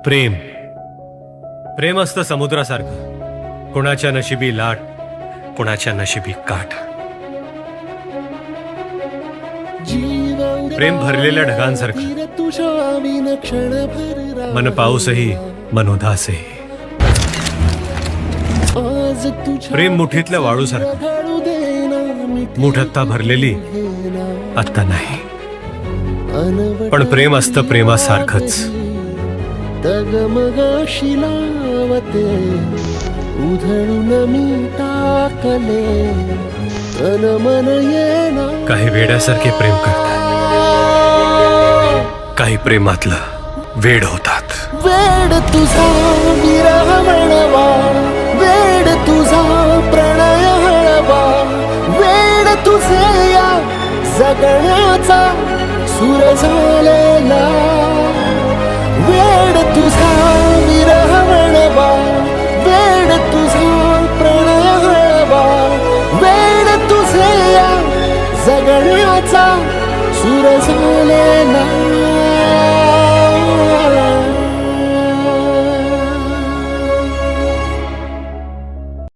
प्रेम प्रेम असतं समुद्रासारखं, कोणाच्या नशिबी लाट, कोणाच्या नशिबी काठ. प्रेम भरलेल्या ढगांसारखं, मन पाऊसही मनोदासही. प्रेम मुठीतल्या वाळूसारखं, मुठ आत्ता भरलेली आत्ता नाही, पण प्रेम असतं प्रेमासारखंच. डगमगाशी लावते उधळून मी टाकले तन मन येना. काही वेड्यासारखे प्रेम करतात, काही प्रेमातलं वेड होतात. वेड तुझा विरह म्हणवा, वेड तुझा प्रणय हळवा, वेड तुझे या जगण्याचा सूर झालेला. वेड तुझा विरह म्हणवा, वेड तुझा प्रणय हळवा, वेड तुझे या जगण्याचा सूर झालेला.